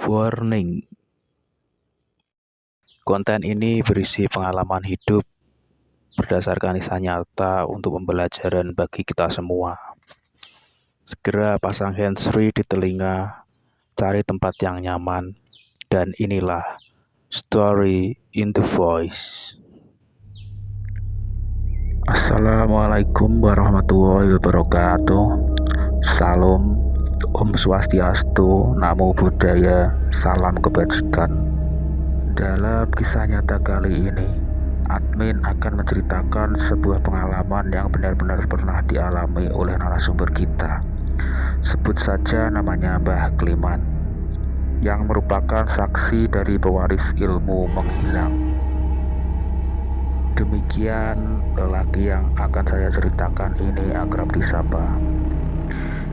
Warning, konten ini berisi pengalaman hidup berdasarkan kisah nyata untuk pembelajaran bagi kita semua. Segera pasang handsfree di telinga, cari tempat yang nyaman, dan inilah Story in the Voice. Assalamualaikum warahmatullahi wabarakatuh. Salam, Om Swastiastu, Namo Buddhaya, salam kebajikan. Dalam kisah nyata kali ini, admin akan menceritakan sebuah pengalaman yang benar-benar pernah dialami oleh narasumber kita. Sebut saja namanya Mbah Kliman, yang merupakan saksi dari pewaris ilmu menghilang. Demikian lelaki yang akan saya ceritakan ini akrab disapa.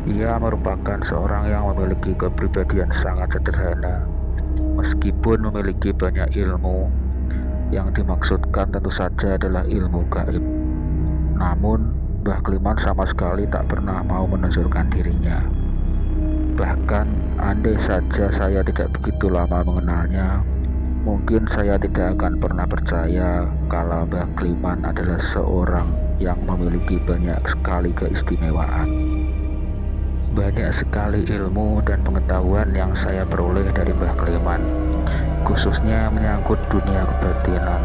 Ia merupakan seorang yang memiliki kepribadian sangat sederhana, meskipun memiliki banyak ilmu. Yang dimaksudkan tentu saja adalah ilmu gaib. Namun, Mbah Kliman sama sekali tak pernah mau menunjukkan dirinya. Bahkan, andai saja saya tidak begitu lama mengenalnya, mungkin saya tidak akan pernah percaya kalau Mbah Kliman adalah seorang yang memiliki banyak sekali keistimewaan. Banyak sekali ilmu dan pengetahuan yang saya peroleh dari Mbah Kliman, khususnya menyangkut dunia kebatinan.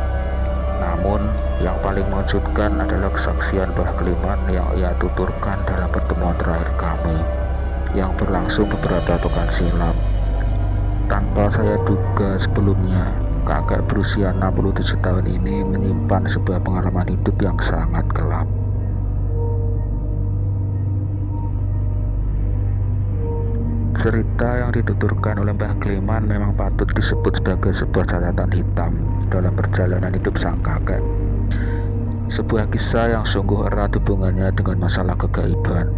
Namun, yang paling mengejutkan adalah kesaksian Mbah Kliman yang ia tuturkan dalam pertemuan terakhir kami, yang berlangsung beberapa pekan silam. Tanpa saya duga sebelumnya, kakek berusia 67 tahun ini menyimpan sebuah pengalaman hidup yang sangat gelap. Cerita yang dituturkan oleh Mbah Kliman memang patut disebut sebagai sebuah catatan hitam dalam perjalanan hidup sang kakek. Sebuah kisah yang sungguh erat hubungannya dengan masalah kegaiban,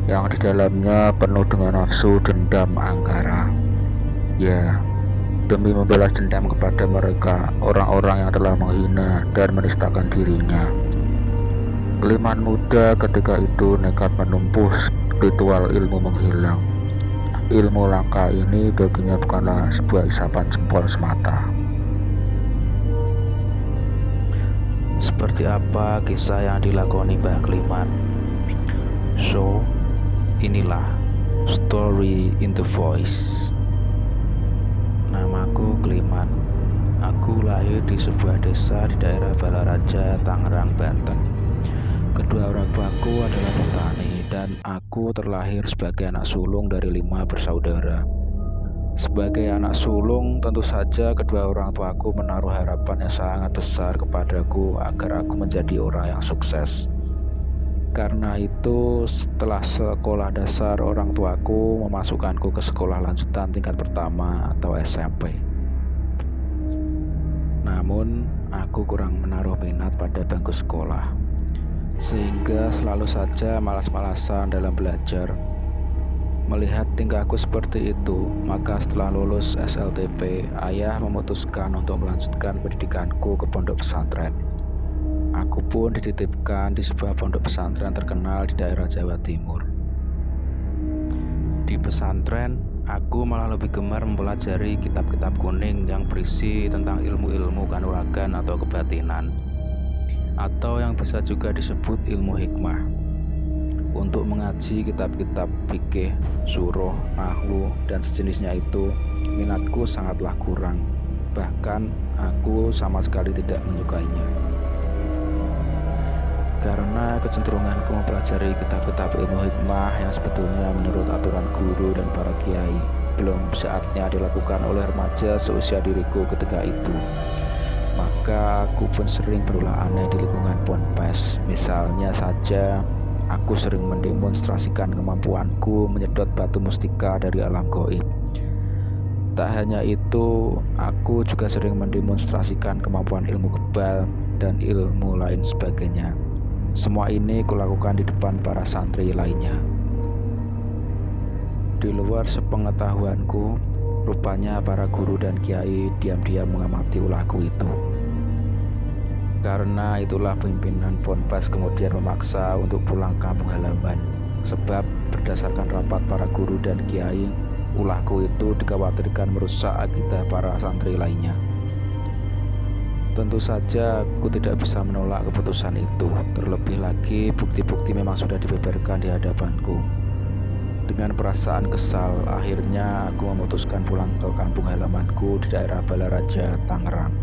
yang di dalamnya penuh dengan nafsu dendam anggara. Ya, demi membalas dendam kepada mereka, orang-orang yang telah menghina dan menistakan dirinya. Kliman muda ketika itu nekat menempuh ritual ilmu menghilang. Ilmu langka ini baginya bukanlah sebuah isapan jempol semata. Seperti apa kisah yang dilakoni Mbah Kliman? So, inilah Story in the Voice. Namaku Kliman. Aku lahir di sebuah desa di daerah Balaraja, Tangerang, Banten. Kedua orang tuaku adalah petani dan aku terlahir sebagai anak sulung dari 5 bersaudara. Sebagai anak sulung, tentu saja kedua orang tuaku menaruh harapan yang sangat besar kepadaku agar aku menjadi orang yang sukses. Karena itu, setelah sekolah dasar, orang tuaku memasukkanku ke sekolah lanjutan tingkat pertama atau SMP. Namun, aku kurang menaruh minat pada bangku sekolah, sehingga selalu saja malas-malasan dalam belajar. Melihat tingkahku seperti itu, maka setelah lulus SLTP, ayah memutuskan untuk melanjutkan pendidikanku ke pondok pesantren. Aku pun dititipkan di sebuah pondok pesantren terkenal di daerah Jawa Timur. Di pesantren, aku malah lebih gemar mempelajari kitab-kitab kuning yang berisi tentang ilmu-ilmu kanuragan atau kebatinan, atau yang bisa juga disebut ilmu hikmah. Untuk mengaji kitab-kitab fikih, surah, nahwu, dan sejenisnya itu, minatku sangatlah kurang. Bahkan, aku sama sekali tidak menyukainya. Karena kecenderunganku mempelajari kitab-kitab ilmu hikmah yang sebetulnya menurut aturan guru dan para kiai, belum saatnya dilakukan oleh remaja seusia diriku ketika itu. Maka aku pun sering berulah aneh di lingkungan ponpes. Misalnya saja, aku sering mendemonstrasikan kemampuanku menyedot batu mustika dari alam gaib. Tak hanya itu, aku juga sering mendemonstrasikan kemampuan ilmu kebal dan ilmu lain sebagainya. Semua ini kulakukan di depan para santri lainnya. Di luar sepengetahuanku, rupanya para guru dan kiai diam-diam mengamati ulahku itu. Karena itulah pimpinan ponpes kemudian memaksa untuk pulang kampung halaman. Sebab berdasarkan rapat para guru dan kiai, ulahku itu dikhawatirkan merusak akidah para santri lainnya. Tentu saja aku tidak bisa menolak keputusan itu. Terlebih lagi bukti-bukti memang sudah dibeberkan di hadapanku. Dengan perasaan kesal, akhirnya aku memutuskan pulang ke kampung halamanku di daerah Balaraja, Tangerang.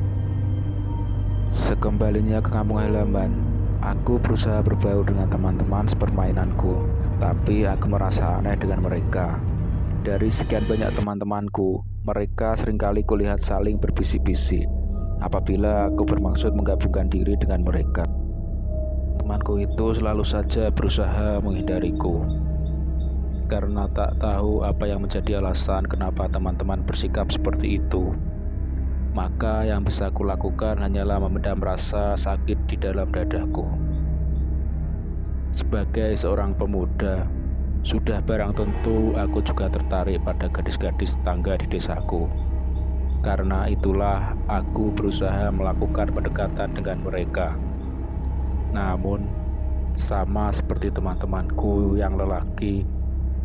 Sekembalinya ke kampung halaman, aku berusaha berbaur dengan teman-teman sepermainanku. Tapi aku merasa aneh dengan mereka. Dari sekian banyak teman-temanku, mereka seringkali kulihat saling berbisik-bisik apabila aku bermaksud menggabungkan diri dengan mereka. Temanku itu selalu saja berusaha menghindariku karena tak tahu apa yang menjadi alasan kenapa teman-teman bersikap seperti itu. Maka yang bisa aku lakukan hanyalah memendam rasa sakit di dalam dadaku. Sebagai seorang pemuda, sudah barang tentu aku juga tertarik pada gadis-gadis tetangga di desaku. Karena itulah aku berusaha melakukan pendekatan dengan mereka. Namun, sama seperti teman-temanku yang lelaki,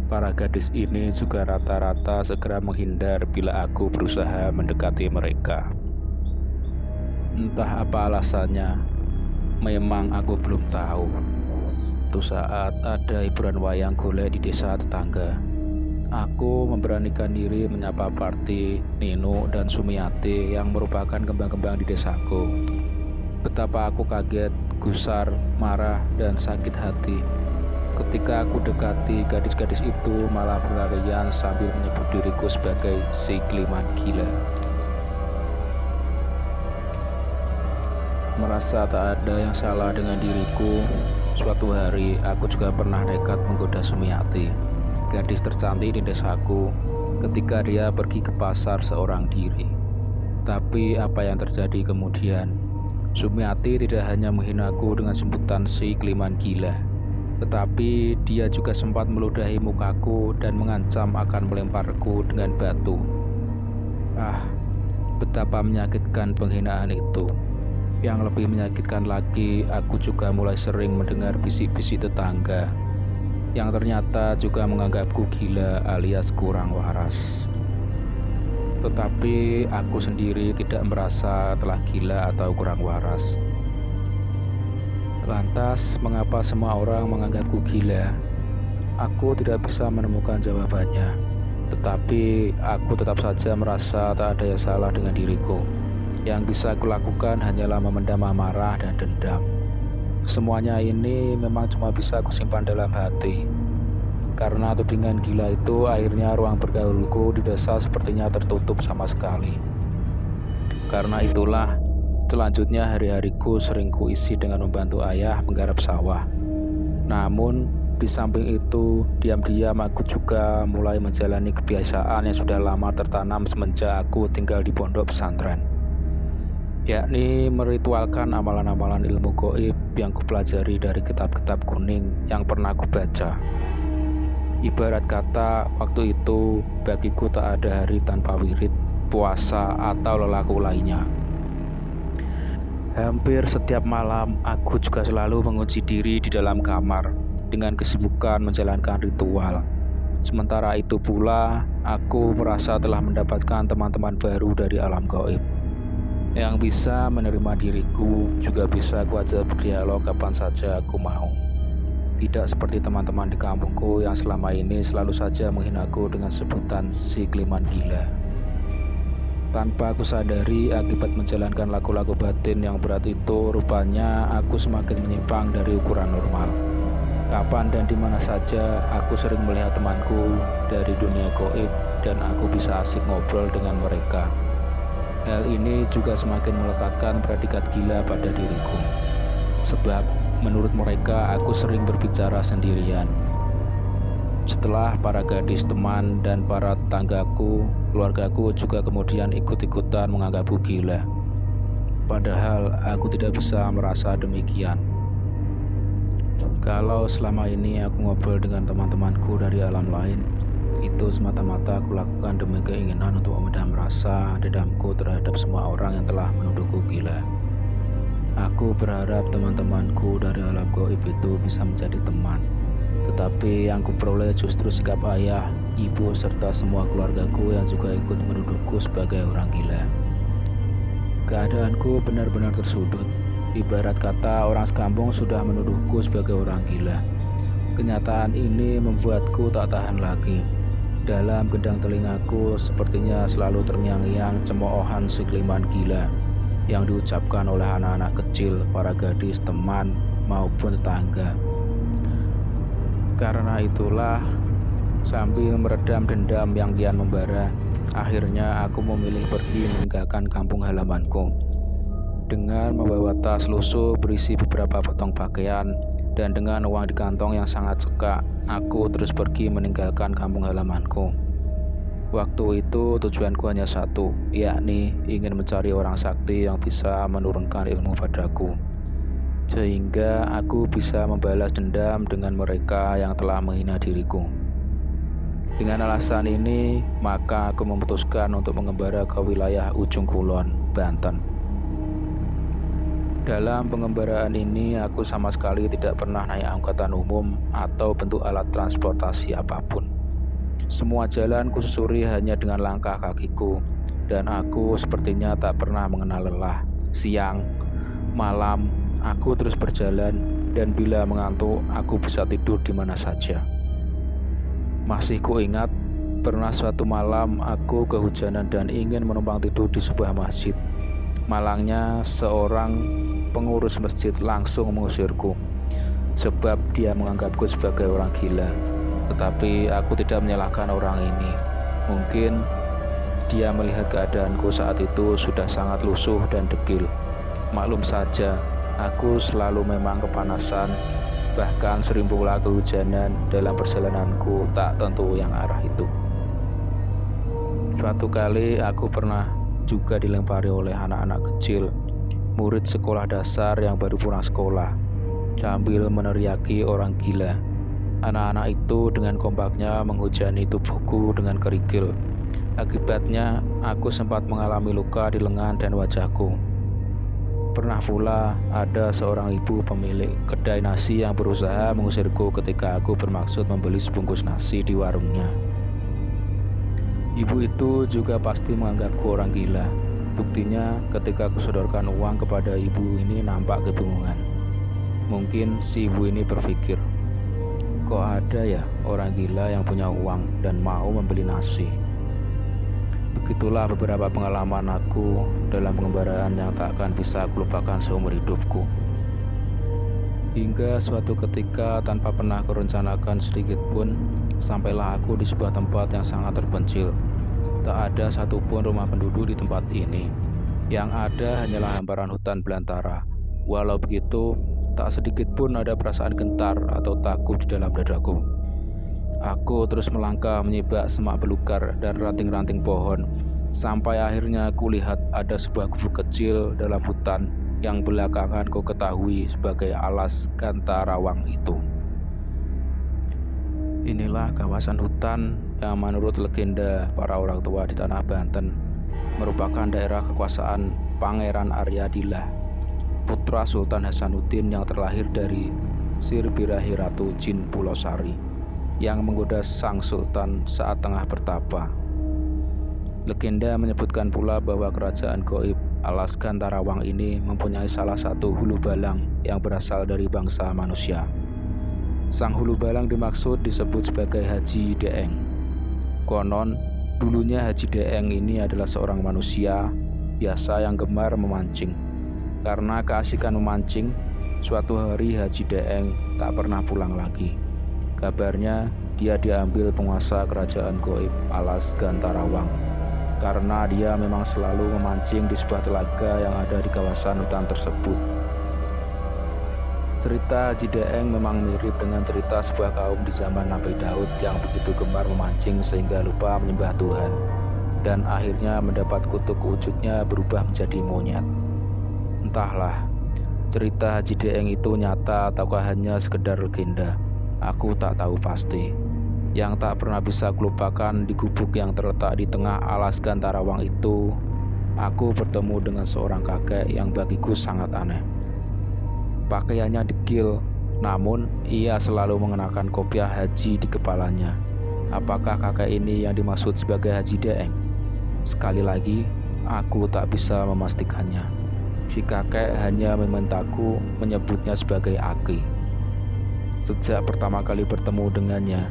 para gadis ini juga rata-rata segera menghindar bila aku berusaha mendekati mereka. Entah apa alasannya, memang aku belum tahu. Suatu saat ada hiburan wayang golek di desa tetangga. Aku memberanikan diri menyapa Parti, Nino, dan Sumiati yang merupakan kembang-kembang di desaku. Betapa aku kaget, gusar, marah, dan sakit hati ketika aku dekati gadis-gadis itu malah berlarian sambil menyebut diriku sebagai si Kliman gila. Merasa tak ada yang salah dengan diriku, suatu hari aku juga pernah nekat menggoda Sumiati, gadis tercantik di desaku, ketika dia pergi ke pasar seorang diri. Tapi apa yang terjadi kemudian? Sumiati tidak hanya menghinaku dengan sebutan si Kliman gila, tetapi dia juga sempat meludahi mukaku dan mengancam akan melemparku dengan batu. Betapa menyakitkan penghinaan itu. Yang lebih menyakitkan lagi, aku juga mulai sering mendengar bisik-bisik tetangga yang ternyata juga menganggapku gila alias kurang waras. Tetapi aku sendiri tidak merasa telah gila atau kurang waras. Lantas, mengapa semua orang menganggapku gila? Aku tidak bisa menemukan jawabannya. Tetapi aku tetap saja merasa tak ada yang salah dengan diriku. Yang bisa aku lakukan hanyalah memendam amarah dan dendam. Semuanya ini memang cuma bisa aku simpan dalam hati. Karena tudingan gila itu akhirnya ruang bergaulku di desa sepertinya tertutup sama sekali. Karena itulah selanjutnya hari-hariku sering kuisi dengan membantu ayah menggarap sawah. Namun di samping itu diam-diam aku juga mulai menjalani kebiasaan yang sudah lama tertanam semenjak aku tinggal di pondok pesantren, yakni meritualkan amalan-amalan ilmu gaib yang kupelajari dari kitab-kitab kuning yang pernah kubaca. Ibarat kata, waktu itu bagiku tak ada hari tanpa wirid, puasa, atau lelaku lainnya. Hampir setiap malam, aku juga selalu mengunci diri di dalam kamar dengan kesibukan menjalankan ritual. Sementara itu pula, aku merasa telah mendapatkan teman-teman baru dari alam gaib yang bisa menerima diriku, juga bisa aku ajak berdialog kapan saja aku mau. Tidak seperti teman-teman di kampungku yang selama ini selalu saja menghinaku dengan sebutan si Kliman gila. Tanpa aku sadari, akibat menjalankan laku-laku batin yang berat itu, rupanya aku semakin menyimpang dari ukuran normal. Kapan dan di mana saja aku sering melihat temanku dari dunia gaib dan aku bisa asik ngobrol dengan mereka. Hal ini juga semakin melekatkan predikat gila pada diriku. Sebab menurut mereka aku sering berbicara sendirian. Setelah para gadis teman dan para tetanggaku, keluargaku juga kemudian ikut-ikutan menganggapku gila. Padahal aku tidak bisa merasa demikian. Kalau selama ini aku ngobrol dengan teman-temanku dari alam lain, itu semata-mata aku lakukan demi keinginan untuk memendam rasa dendamku terhadap semua orang yang telah menuduhku gila. Aku berharap teman-temanku dari alam gaib itu bisa menjadi teman, Tetapi yang kuperoleh justru sikap ayah, ibu, serta semua keluargaku yang juga ikut menuduhku sebagai orang gila. Keadaanku benar-benar tersudut. Ibarat kata orang sekampung sudah menuduhku sebagai orang gila. Kenyataan ini membuatku tak tahan lagi. Dalam gendang telingaku sepertinya selalu terngiang-ngiang cemoohan si Kliman gila yang diucapkan oleh anak-anak kecil, para gadis, teman, maupun tetangga. Karena itulah, sambil meredam dendam yang kian membara, akhirnya aku memilih pergi meninggalkan kampung halamanku. Dengan membawa tas lusuh berisi beberapa potong pakaian, dan dengan uang di kantong yang sangat sekak, aku terus pergi meninggalkan kampung halamanku. Waktu itu tujuanku hanya satu, yakni ingin mencari orang sakti yang bisa menurunkan ilmu padaku, sehingga aku bisa membalas dendam dengan mereka yang telah menghina diriku. Dengan alasan ini, maka aku memutuskan untuk mengembara ke wilayah Ujung Kulon, Banten. Dalam pengembaraan ini, aku sama sekali tidak pernah naik angkutan umum atau bentuk alat transportasi apapun. Semua jalan kususuri hanya dengan langkah kakiku, dan aku sepertinya tak pernah mengenal lelah. Siang, malam, aku terus berjalan, dan bila mengantuk, aku bisa tidur di mana saja. Masih kuingat, pernah suatu malam aku kehujanan dan ingin menumpang tidur di sebuah masjid. Malangnya, seorang pengurus masjid langsung mengusirku, sebab dia menganggapku sebagai orang gila. Tetapi aku tidak menyalahkan orang ini. Mungkin dia melihat keadaanku saat itu sudah sangat lusuh dan degil. Maklum saja, aku selalu memang kepanasan, bahkan sering pula kehujanan dalam perjalananku tak tentu yang arah itu. Suatu kali aku pernah juga dilempari oleh anak-anak kecil, murid sekolah dasar yang baru pulang sekolah, sambil meneriaki orang gila. Anak-anak itu dengan kompaknya menghujani tubuhku dengan kerikil. Akibatnya, aku sempat mengalami luka di lengan dan wajahku. Pernah pula ada seorang ibu pemilik kedai nasi yang berusaha mengusirku ketika aku bermaksud membeli sebungkus nasi di warungnya. Ibu itu juga pasti menganggapku orang gila. Buktinya ketika aku sodorkan uang kepada ibu ini nampak kebingungan. Mungkin si ibu ini berpikir, kok ada ya orang gila yang punya uang dan mau membeli nasi. Begitulah beberapa pengalaman aku dalam pengembaraan yang tak akan bisa aku lupakan seumur hidupku. Hingga suatu ketika tanpa pernah kurencanakan sedikit pun, sampailah aku di sebuah tempat yang sangat terpencil. Tak ada satupun rumah penduduk di tempat ini. Yang ada hanyalah hamparan hutan belantara. Walau begitu, tak sedikit pun ada perasaan gentar atau takut di dalam dadaku. Aku terus melangkah menyibak semak belukar dan ranting-ranting pohon, sampai akhirnya aku lihat ada sebuah gubuk kecil dalam hutan yang belakangan ku ketahui sebagai alas Gantarawang itu. Inilah kawasan hutan yang menurut legenda para orang tua di tanah Banten merupakan daerah kekuasaan Pangeran Aryadillah, putra Sultan Hasanuddin yang terlahir dari Sir Birahi Ratu Jin Pulosari yang menggoda sang sultan saat tengah bertapa. Legenda menyebutkan pula bahwa kerajaan gaib alas Gantarawang ini mempunyai salah satu hulu balang yang berasal dari bangsa manusia. Sang hulu balang dimaksud disebut sebagai Haji Deeng. Konon, dulunya Haji Deeng ini adalah seorang manusia biasa yang gemar memancing. Karena keasikan memancing, suatu hari Haji Deeng tak pernah pulang lagi. Kabarnya dia diambil penguasa kerajaan gaib alas Gantarawang karena dia memang selalu memancing di sebuah telaga yang ada di kawasan hutan tersebut. Cerita Haji Deeng memang mirip dengan cerita sebuah kaum di zaman Nabi Daud yang begitu gemar memancing sehingga lupa menyembah Tuhan dan akhirnya mendapat kutuk wujudnya berubah menjadi monyet. Entahlah, cerita Haji Deeng itu nyata ataukah hanya sekedar legenda. Aku tak tahu pasti. Yang tak pernah bisa kulupakan di gubuk yang terletak di tengah alas Gantarawang itu, aku bertemu dengan seorang kakek yang bagiku sangat aneh. Pakaiannya degil, Namun, ia selalu mengenakan kopiah haji di kepalanya. Apakah kakek ini yang dimaksud sebagai Haji Daeng? Sekali lagi, aku tak bisa memastikannya. Si kakek hanya memintaku menyebutnya sebagai Aki. Sejak pertama kali bertemu dengannya,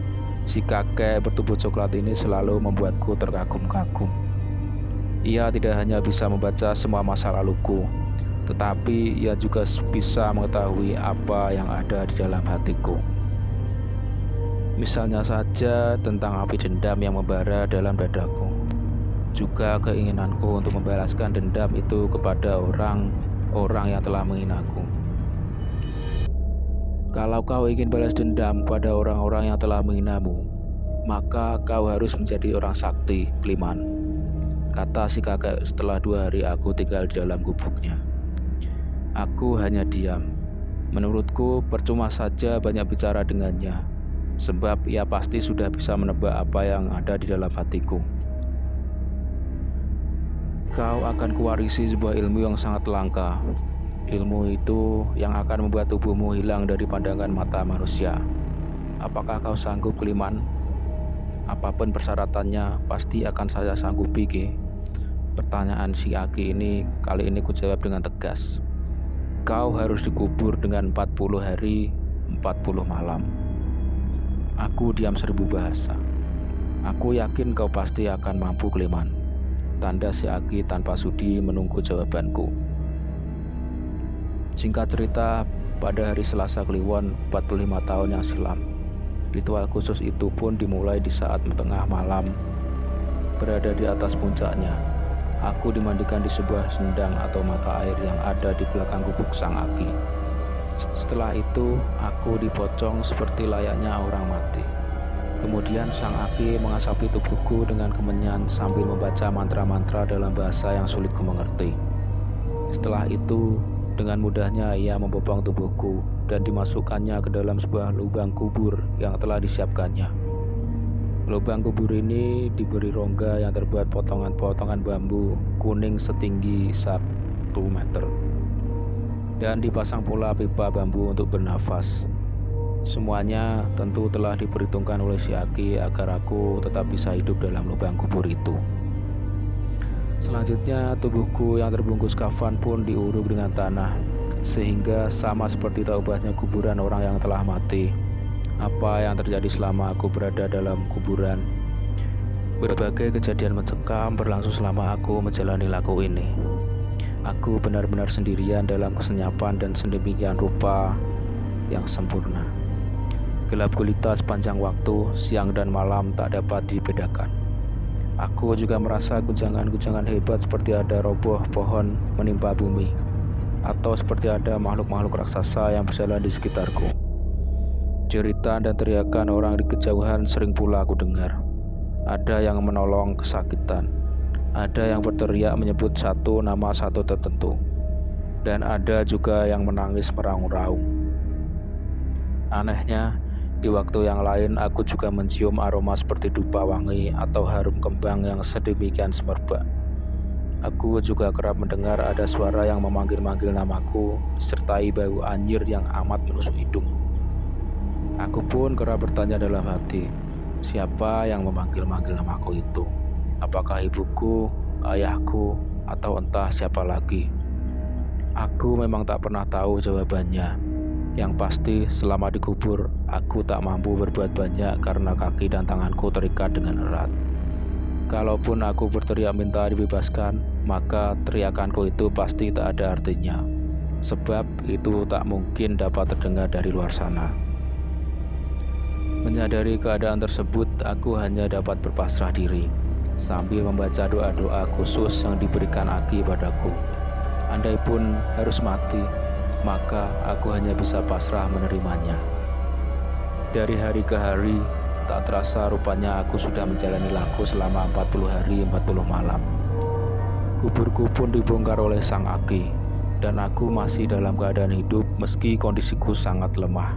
si kakek bertubuh coklat ini selalu membuatku terkagum-kagum. Ia tidak hanya bisa membaca semua masa laluku, tetapi ia juga bisa mengetahui apa yang ada di dalam hatiku. Misalnya saja tentang api dendam yang membara dalam dadaku. Juga keinginanku untuk membalaskan dendam itu kepada orang yang telah menghinaku. Kalau kau ingin balas dendam pada orang-orang yang telah menghinamu, maka kau harus menjadi orang sakti, Kliman, kata si kakek setelah 2 hari aku tinggal di dalam gubuknya. Aku hanya diam. Menurutku percuma saja banyak bicara dengannya, sebab ia pasti sudah bisa menebak apa yang ada di dalam hatiku. Kau akan kuwarisi sebuah ilmu yang sangat langka. Ilmu itu yang akan membuat tubuhmu hilang dari pandangan mata manusia. Apakah kau sanggup, Kliman? Apapun persyaratannya, pasti akan saya sanggupi, Ki. Pertanyaan si Aki ini kali ini kujawab dengan tegas. Kau harus dikubur dengan 40 hari, 40 malam. Aku diam seribu bahasa. Aku yakin kau pasti akan mampu, Kliman, tanda si Aki tanpa sudi menunggu jawabanku. Singkat cerita, pada hari Selasa Kliwon 45 tahun yang silam, ritual khusus itu pun dimulai di saat tengah malam. Berada di atas puncaknya, aku dimandikan di sebuah sendang atau mata air yang ada di belakang gubuk sang Aki. Setelah itu, aku dipocong seperti layaknya orang mati. Kemudian sang Aki mengasapi tubuhku dengan kemenyan sambil membaca mantra-mantra dalam bahasa yang sulit ku mengerti. Setelah itu, dengan mudahnya ia membopong tubuhku dan dimasukkannya ke dalam sebuah lubang kubur yang telah disiapkannya. Lubang kubur ini diberi rongga yang terbuat potongan-potongan bambu kuning setinggi 1 meter. Dan dipasang pula pipa bambu untuk bernafas. Semuanya tentu telah diperhitungkan oleh si Aki agar aku tetap bisa hidup dalam lubang kubur itu. Selanjutnya, tubuhku yang terbungkus kafan pun diuruk dengan tanah, sehingga sama seperti tak ubahnya kuburan orang yang telah mati. Apa yang terjadi selama aku berada dalam kuburan? Berbagai kejadian mencekam berlangsung selama aku menjalani laku ini. Aku benar-benar sendirian dalam kesenyapan dan sedemikian rupa yang sempurna. Gelap gulita sepanjang waktu, siang dan malam tak dapat dibedakan. Aku juga merasa guncangan-guncangan hebat seperti ada roboh pohon menimpa bumi, atau seperti ada makhluk-makhluk raksasa yang berjalan di sekitarku. Jeritan dan teriakan orang di kejauhan sering pula aku dengar. Ada yang menolong kesakitan, ada yang berteriak menyebut satu nama satu tertentu, dan ada juga yang menangis meraung-raung. Anehnya, di waktu yang lain aku juga mencium aroma seperti dupa wangi atau harum kembang yang sedemikian semerbak. Aku juga kerap mendengar ada suara yang memanggil-manggil namaku disertai bau anjir yang amat menusuk hidung. Aku pun kerap bertanya dalam hati, siapa yang memanggil-manggil namaku itu? Apakah ibuku, ayahku, atau entah siapa lagi? Aku memang tak pernah tahu jawabannya. Yang pasti selama dikubur, aku tak mampu berbuat banyak karena kaki dan tanganku terikat dengan erat. Kalaupun aku berteriak minta dibebaskan, maka teriakanku itu pasti tak ada artinya, sebab itu tak mungkin dapat terdengar dari luar sana. Menyadari keadaan tersebut, aku hanya dapat berpasrah diri, sambil membaca doa-doa khusus yang diberikan Aki padaku. Andaipun harus mati, maka aku hanya bisa pasrah menerimanya. Dari hari ke hari, tak terasa rupanya aku sudah menjalani laku selama 40 hari 40 malam. Kuburku pun dibongkar oleh sang Aki, dan aku masih dalam keadaan hidup meski kondisiku sangat lemah.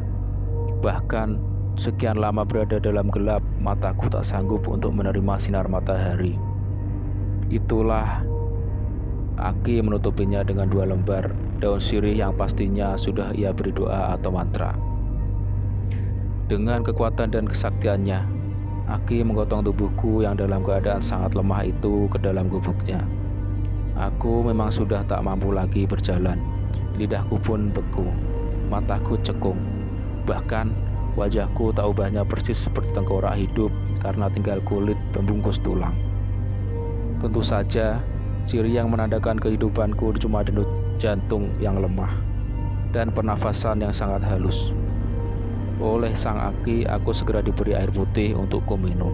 Bahkan sekian lama berada dalam gelap, mataku tak sanggup untuk menerima sinar matahari. Itulah Aki menutupinya dengan 2 lembar daun sirih yang pastinya sudah ia beri doa atau mantra. Dengan kekuatan dan kesaktiannya, Aki menggotong tubuhku yang dalam keadaan sangat lemah itu ke dalam gubuknya. Aku memang sudah tak mampu lagi berjalan. Lidahku pun beku, mataku cekung. Bahkan wajahku tak ubahnya persis seperti tengkorak hidup karena tinggal kulit pembungkus tulang. Tentu saja, ciri yang menandakan kehidupanku cuma denyut jantung yang lemah dan pernafasan yang sangat halus. Oleh sang Aki, aku segera diberi air putih untuk kuminum.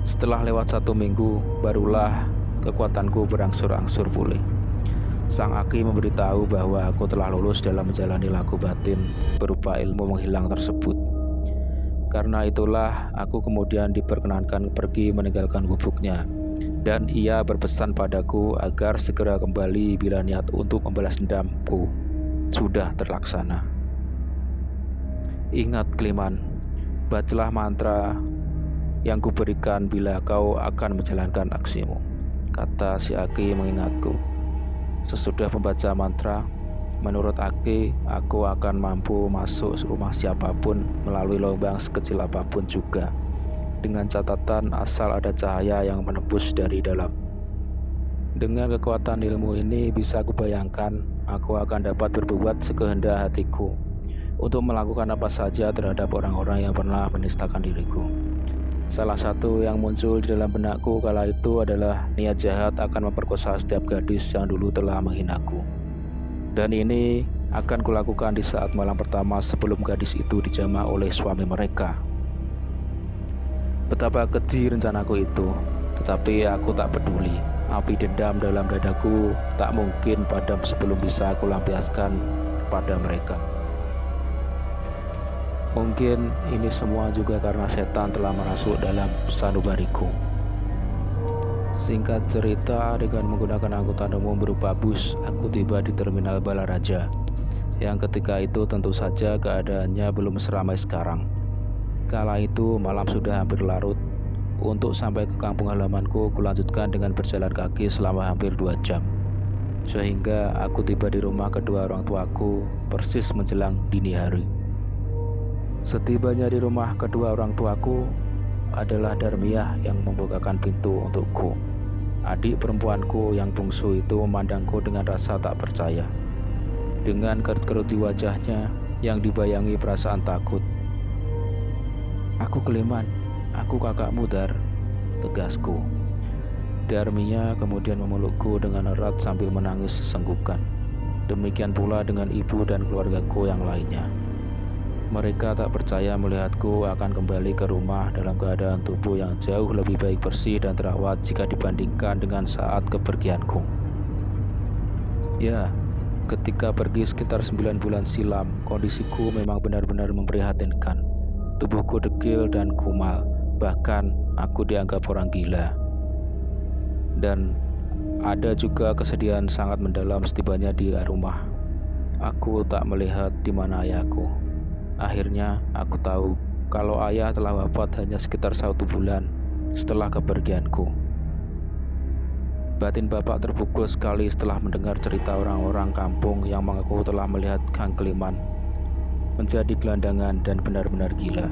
Setelah lewat 1 minggu, barulah kekuatanku berangsur-angsur pulih. Sang Aki memberitahu bahwa aku telah lulus dalam menjalani laku batin berupa ilmu menghilang tersebut. Karena itulah aku kemudian diperkenankan pergi meninggalkan gubuknya, dan ia berpesan padaku agar segera kembali bila niat untuk membalas dendamku sudah terlaksana. Ingat Kliman, bacalah mantra yang kuberikan bila kau akan menjalankan aksimu, kata si Aki mengingatku. Sesudah membaca mantra, menurut Aki, aku akan mampu masuk rumah siapapun melalui lubang sekecil apapun juga, dengan catatan asal ada cahaya yang menembus dari dalam. Dengan kekuatan ilmu ini bisa kubayangkan aku akan dapat berbuat sekehendak hatiku untuk melakukan apa saja terhadap orang-orang yang pernah menistakan diriku. Salah satu yang muncul di dalam benakku kala itu adalah niat jahat akan memperkosa setiap gadis yang dulu telah menghinaku. Dan ini akan kulakukan di saat malam pertama sebelum gadis itu dijamah oleh suami mereka. Betapa keji rencanaku itu, tetapi aku tak peduli. Api dendam dalam dadaku tak mungkin padam sebelum bisa aku lampiaskan pada mereka. Mungkin ini semua juga karena setan telah merasuk dalam sanubariku. Singkat cerita, dengan menggunakan angkutan umum berupa bus, aku tiba di Terminal Balaraja, yang ketika itu tentu saja keadaannya belum seramai sekarang. Kala itu malam sudah hampir larut. Untuk sampai ke kampung halamanku, kulanjutkan dengan berjalan kaki selama hampir 2 jam. Sehingga aku tiba di rumah kedua orang tuaku persis menjelang dini hari. Setibanya di rumah kedua orang tuaku adalah Darmiah yang membukakan pintu untukku. Adik perempuanku yang bungsu itu memandangku dengan rasa tak percaya. Dengan kerut-kerut di wajahnya yang dibayangi perasaan takut. "Aku Kliman, aku kakakmu Dar," tegasku. Darmiah kemudian memelukku dengan erat sambil menangis sesenggukan. Demikian pula dengan ibu dan keluargaku yang lainnya. Mereka tak percaya melihatku akan kembali ke rumah dalam keadaan tubuh yang jauh lebih baik bersih dan terawat jika dibandingkan dengan saat kepergianku. Ya, ketika pergi sekitar 9 bulan silam, kondisiku memang benar-benar memprihatinkan. Tubuhku degil dan kumal, bahkan aku dianggap orang gila. Dan ada juga kesedihan sangat mendalam setibanya di rumah. Aku tak melihat di mana ayahku. Akhirnya aku tahu kalau ayah telah wafat hanya sekitar 1 bulan setelah kepergianku. Batin bapak terpukul sekali setelah mendengar cerita orang-orang kampung yang mengaku telah melihat Kang Kliman menjadi gelandangan dan benar-benar gila.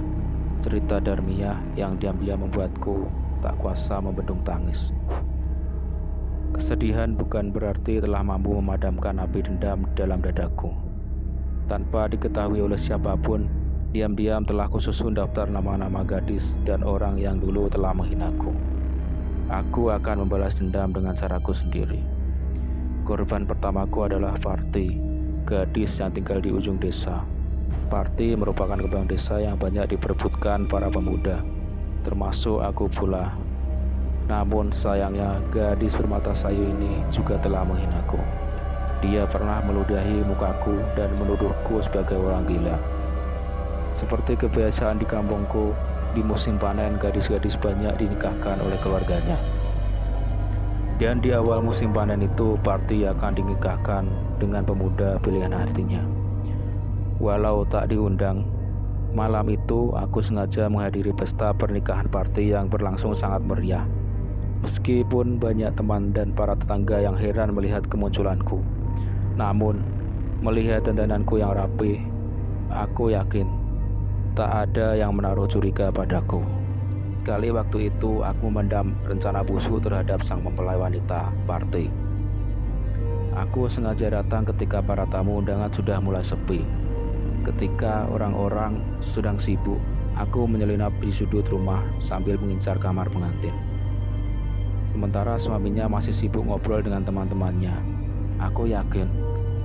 Cerita Darmiah yang diam-diam membuatku tak kuasa membendung tangis. Kesedihan bukan berarti telah mampu memadamkan api dendam dalam dadaku. Tanpa diketahui oleh siapapun, diam-diam telah kususun daftar nama-nama gadis dan orang yang dulu telah menghinaku. Aku akan membalas dendam dengan caraku sendiri. Korban pertamaku adalah Parti, gadis yang tinggal di ujung desa. Parti merupakan kembang desa yang banyak diperebutkan para pemuda, termasuk aku pula. Namun sayangnya gadis bermata sayu ini juga telah menghinaku. Dia pernah meludahi mukaku dan menuduhku sebagai orang gila. Seperti kebiasaan di kampungku, di musim panen gadis-gadis banyak dinikahkan oleh keluarganya. Dan di awal musim panen itu, Parti akan dinikahkan dengan pemuda pilihan hatinya. Walau tak diundang, malam itu aku sengaja menghadiri pesta pernikahan Parti yang berlangsung sangat meriah. Meskipun banyak teman dan para tetangga yang heran melihat kemunculanku, namun melihat dandananku yang rapi, Aku yakin tak ada yang menaruh curiga padaku. Kali waktu itu aku memendam rencana busuk terhadap sang mempelai wanita party. Aku sengaja datang ketika para tamu undangan sudah mulai sepi. Ketika orang-orang sedang sibuk, aku menyelinap di sudut rumah sambil mengincar kamar pengantin. Sementara suaminya masih sibuk ngobrol dengan teman-temannya. Aku yakin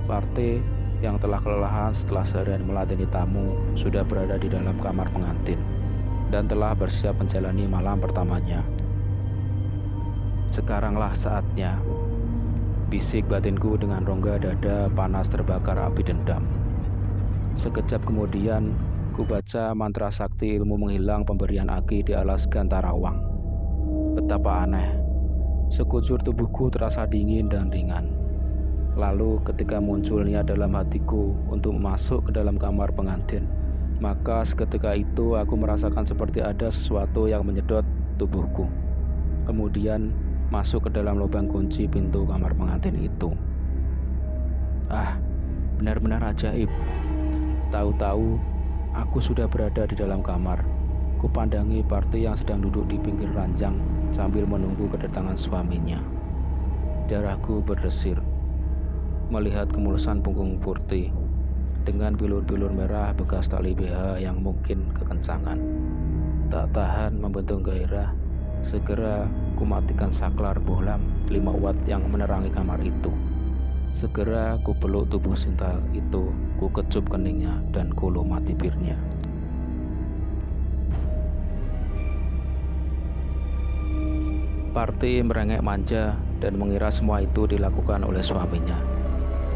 party yang telah kelelahan setelah seharian meladeni tamu sudah berada di dalam kamar pengantin dan telah bersiap menjalani malam pertamanya. Sekaranglah saatnya, bisik batinku dengan rongga dada panas terbakar api dendam. Sekejap kemudian, ku baca mantra sakti ilmu menghilang pemberian Aki di alas Gantarawang. Betapa aneh, sekujur tubuhku terasa dingin dan ringan. Lalu ketika muncul niat dalam hatiku untuk masuk ke dalam kamar pengantin, maka seketika itu aku merasakan seperti ada sesuatu yang menyedot tubuhku. Kemudian masuk ke dalam lubang kunci pintu kamar pengantin itu. Benar-benar ajaib. Tahu-tahu aku sudah berada di dalam kamar. Kupandangi party yang sedang duduk di pinggir ranjang sambil menunggu kedatangan suaminya. Darahku berdesir melihat kemulusan punggung Purti dengan bilur-bilur merah bekas tali BH yang mungkin kekencangan. Tak tahan membentuk gairah, segera kumatikan saklar bohlam 5 watt yang menerangi kamar itu. Segera ku peluk tubuh Sinta itu, ku kecup keningnya dan ku lumat bibirnya. Party merengek manja dan mengira semua itu dilakukan oleh suaminya.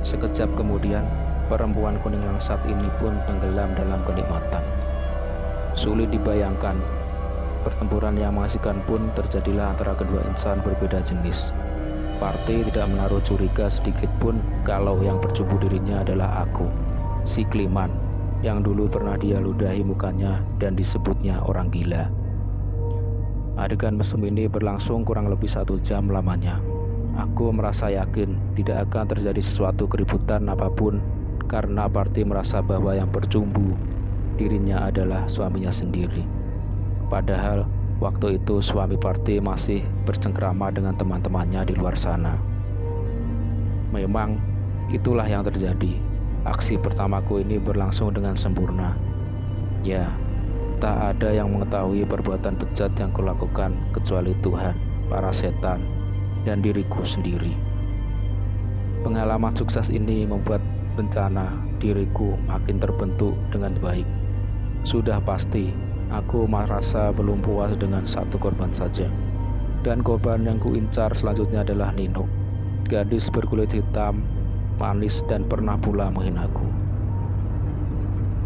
Sekejap kemudian, perempuan kuning langsat ini pun tenggelam dalam kenikmatan. Sulit dibayangkan, pertempuran yang mengasihkan pun terjadilah antara kedua insan berbeda jenis. Party tidak menaruh curiga sedikit pun kalau yang bercumbu dirinya adalah aku, si Kliman, yang dulu pernah dia ludahi mukanya dan disebutnya orang gila. Adegan mesum ini berlangsung kurang lebih 1 jam lamanya. Aku merasa yakin tidak akan terjadi sesuatu keributan apapun karena Party merasa bahwa yang bercumbu dirinya adalah suaminya sendiri. Padahal waktu itu suami Party masih bercengkrama dengan teman-temannya di luar sana. Memang itulah yang terjadi. Aksi pertamaku ini berlangsung dengan sempurna. Ya, tak ada yang mengetahui perbuatan bejat yang kulakukan kecuali Tuhan, para setan, dan diriku sendiri. Pengalaman sukses ini membuat rencana diriku makin terbentuk dengan baik. Sudah pasti aku merasa belum puas dengan satu korban saja, dan korban yang kuincar selanjutnya adalah Nino, gadis berkulit hitam, manis dan pernah pula menghinaku.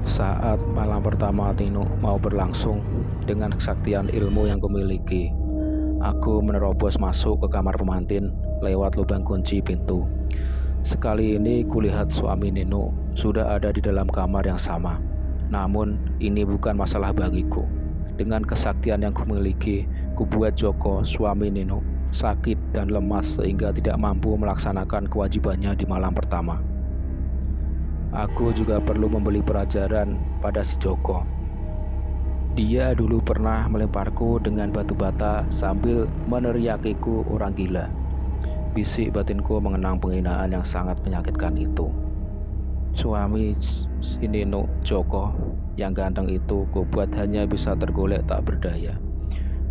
Saat malam pertama Nino mau berlangsung, dengan kesaktian ilmu yang kumiliki, aku menerobos masuk ke kamar pengantin lewat lubang kunci pintu. Sekali ini kulihat suami Nino sudah ada di dalam kamar yang sama. Namun ini bukan masalah bagiku. Dengan kesaktian yang kumiliki, kubuat Joko, suami Nino, sakit dan lemas sehingga tidak mampu melaksanakan kewajibannya di malam pertama. Aku juga perlu memberi pelajaran pada si Joko. Dia dulu pernah melemparku dengan batu bata sambil meneriakiku orang gila. Bisik batinku mengenang penghinaan yang sangat menyakitkan itu. Suami si Nino, Joko, yang ganteng itu kubuat hanya bisa tergolek tak berdaya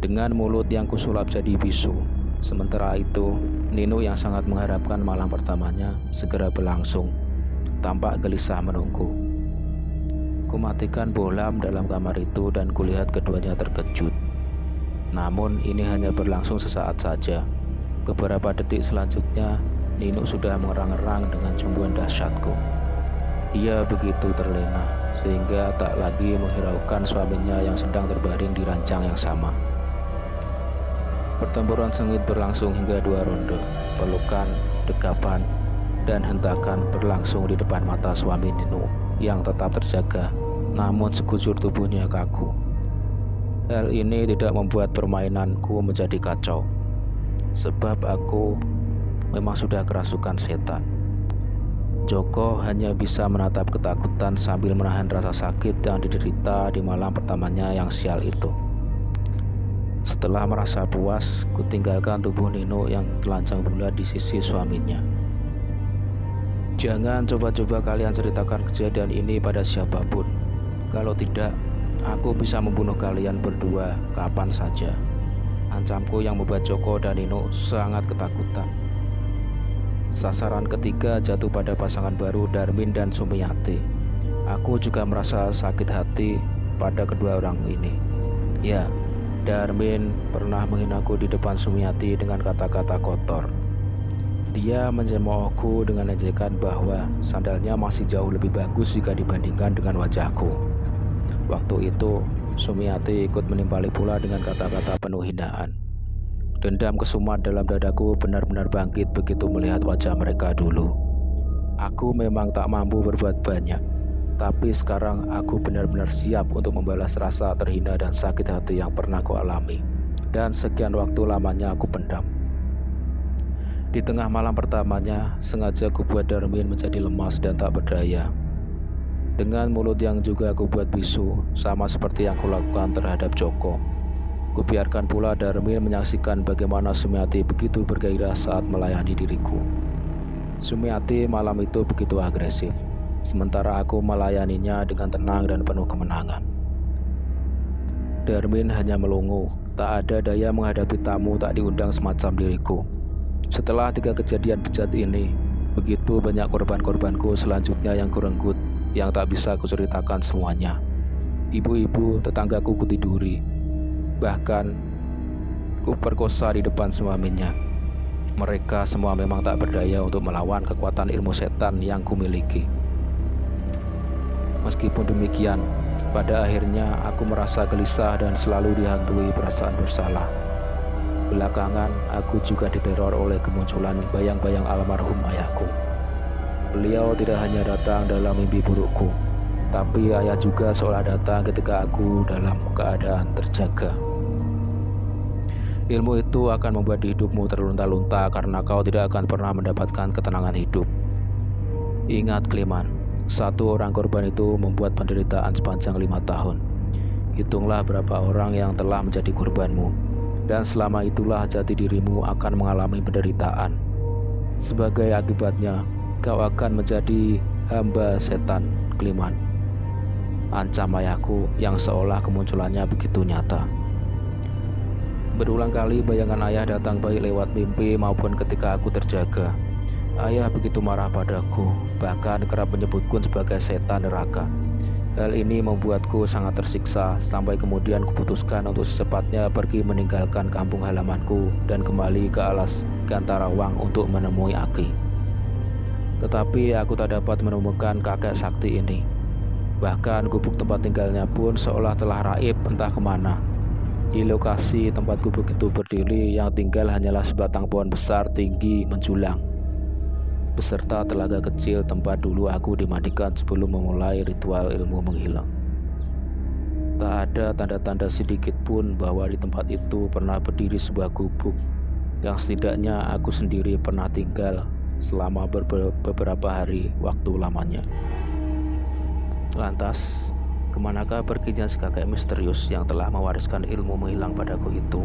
dengan mulut yang kusulap jadi bisu. Sementara itu, Nino yang sangat mengharapkan malam pertamanya segera berlangsung, tampak gelisah menunggu. Kumatikan bohlam dalam kamar itu dan kulihat keduanya terkejut. Namun ini hanya berlangsung sesaat saja. Beberapa detik selanjutnya, Nino sudah mengerang-erang dengan cumbuan dahsyatku. Dia begitu terlena sehingga tak lagi menghiraukan suaminya yang sedang terbaring di ranjang yang sama. Pertempuran sengit berlangsung hingga 2 ronde. Pelukan, dekapan, dan hentakan berlangsung di depan mata suami Nino yang tetap terjaga, namun sekujur tubuhnya kaku. Hal ini tidak membuat permainanku menjadi kacau, sebab aku memang sudah kerasukan setan. Joko hanya bisa menatap ketakutan sambil menahan rasa sakit yang diderita di malam pertamanya yang sial itu. Setelah merasa puas, kutinggalkan tubuh Nino yang telanjang bulat di sisi suaminya. Jangan coba-coba kalian ceritakan kejadian ini pada siapapun. Kalau tidak, aku bisa membunuh kalian berdua kapan saja. Ancamku yang membuat Joko dan Nino sangat ketakutan. Sasaran ketiga jatuh pada pasangan baru Darmin dan Sumiati. Aku juga merasa sakit hati pada kedua orang ini. Ya, Darmin pernah menghinaku di depan Sumiati dengan kata-kata kotor. Dia mencemoohku dengan ejekan bahwa sandalnya masih jauh lebih bagus jika dibandingkan dengan wajahku. Waktu itu, Sumiati ikut menimpali pula dengan kata-kata penuh hinaan. Dendam kesumat dalam dadaku benar-benar bangkit begitu melihat wajah mereka dulu. Aku memang tak mampu berbuat banyak, tapi sekarang aku benar-benar siap untuk membalas rasa terhina dan sakit hati yang pernah ku alami, dan sekian waktu lamanya aku pendam. Di tengah malam pertamanya, sengaja ku buat Darmin menjadi lemas dan tak berdaya. Dengan mulut yang juga aku buat bisu, sama seperti yang kulakukan terhadap Joko. Kubiarkan pula Darmin menyaksikan bagaimana Sumiati begitu bergairah saat melayani diriku. Sumiati malam itu begitu agresif, sementara aku melayaninya dengan tenang dan penuh kemenangan. Darmin hanya melongo, tak ada daya menghadapi tamu tak diundang semacam diriku. Setelah 3 kejadian bejat ini, begitu banyak korban-korbanku selanjutnya yang kurenggut, yang tak bisa kuceritakan semuanya. Ibu-ibu tetanggaku kutiduri. Bahkan ku perkosa di depan suaminya. Mereka semua memang tak berdaya untuk melawan kekuatan ilmu setan yang kumiliki. Meskipun demikian, pada akhirnya aku merasa gelisah dan selalu dihantui perasaan bersalah. Belakangan aku juga diteror oleh kemunculan bayang-bayang almarhum ayahku. Beliau tidak hanya datang dalam mimpi burukku, tapi ayah juga seolah datang ketika aku dalam keadaan terjaga. Ilmu itu akan membuat hidupmu terlunta-lunta karena kau tidak akan pernah mendapatkan ketenangan hidup. Ingat Kliman, 1 orang korban itu membuat penderitaan sepanjang 5 tahun. Hitunglah berapa orang yang telah menjadi korbanmu, dan selama itulah jati dirimu akan mengalami penderitaan. Sebagai akibatnya, kau akan menjadi hamba setan, Kliman. Ancam ayahku yang seolah kemunculannya begitu nyata. Berulang kali bayangan ayah datang baik lewat mimpi maupun ketika aku terjaga. Ayah begitu marah padaku, bahkan kerap menyebutku sebagai setan neraka. Hal ini membuatku sangat tersiksa, sampai kemudian kuputuskan untuk secepatnya pergi meninggalkan kampung halamanku dan kembali ke alas Gantarawang untuk menemui Aki. Tetapi aku tak dapat menemukan kakek sakti ini. Bahkan gubuk tempat tinggalnya pun seolah telah raib entah kemana. Di lokasi tempat gubuk itu berdiri, yang tinggal hanyalah sebatang pohon besar tinggi menjulang, beserta telaga kecil tempat dulu aku dimandikan sebelum memulai ritual ilmu menghilang. Tak ada tanda-tanda sedikit pun bahwa di tempat itu pernah berdiri sebuah gubuk yang setidaknya aku sendiri pernah tinggal selama beberapa hari waktu lamanya. Lantas, kemanakah perginya si kakek misterius yang telah mewariskan ilmu menghilang padaku itu?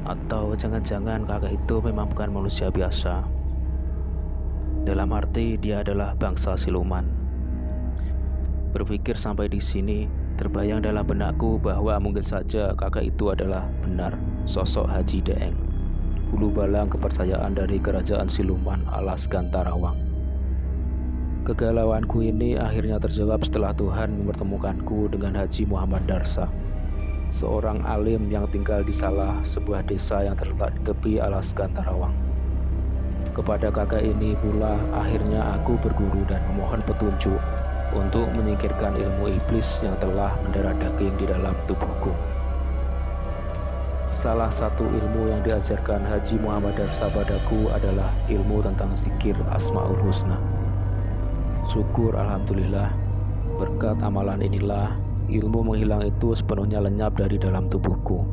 Atau jangan-jangan kakek itu memang bukan manusia biasa? Dalam arti dia adalah bangsa siluman. Berpikir sampai di sini, terbayang dalam benakku bahwa mungkin saja kakek itu adalah benar sosok Haji Deeng, hulu balang kepercayaan dari kerajaan siluman alas Gantarawang. Kegalauanku ini akhirnya terjawab setelah Tuhan mempertemukanku dengan Haji Muhammad Darsa, seorang alim yang tinggal di salah sebuah desa yang terletak di tepi alas Gantarawang. Kepada kakek ini pula akhirnya aku berguru dan memohon petunjuk untuk menyingkirkan ilmu iblis yang telah mendarah daging di dalam tubuhku. Salah satu ilmu yang diajarkan Haji Muhammad Darsa padaku adalah ilmu tentang zikir Asmaul Husna. Syukur alhamdulillah, berkat amalan inilah ilmu menghilang itu sepenuhnya lenyap dari dalam tubuhku.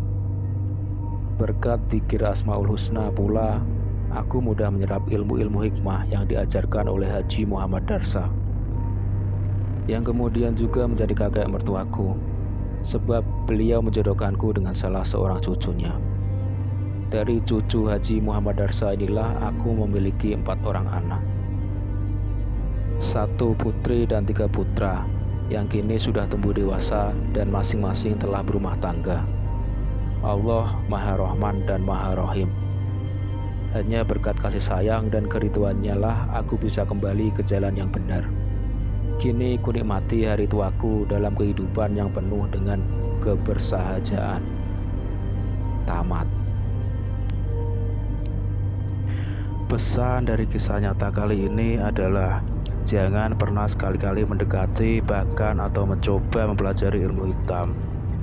Berkat zikir Asmaul Husna pula, aku mudah menyerap ilmu-ilmu hikmah yang diajarkan oleh Haji Muhammad Darsa, yang kemudian juga menjadi kakek mertuaku, sebab beliau menjodohkanku dengan salah seorang cucunya. Dari cucu Haji Muhammad Darsa inilah aku memiliki 4 orang anak, 1 putri dan 3 putra, yang kini sudah tumbuh dewasa dan masing-masing telah berumah tangga. Allah Maha Rahman dan Maha Rahim. Hanya berkat kasih sayang dan keriduannya lah aku bisa kembali ke jalan yang benar. Kini ku nikmati hari tuaku dalam kehidupan yang penuh dengan kebersahajaan. Tamat. Pesan dari kisah nyata kali ini adalah jangan pernah sekali-kali mendekati bahkan atau mencoba mempelajari ilmu hitam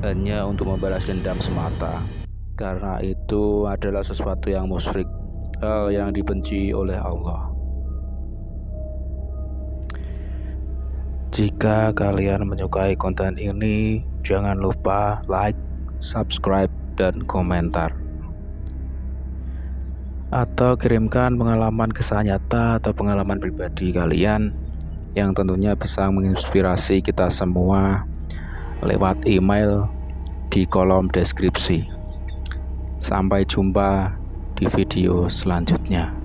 hanya untuk membalas dendam semata, karena itu adalah sesuatu yang musyrik, hal yang dibenci oleh Allah. Jika kalian menyukai konten ini, jangan lupa like, subscribe, dan komentar. Atau kirimkan pengalaman kisah nyata atau pengalaman pribadi kalian yang tentunya bisa menginspirasi kita semua lewat email di kolom deskripsi. Sampai jumpa di video selanjutnya.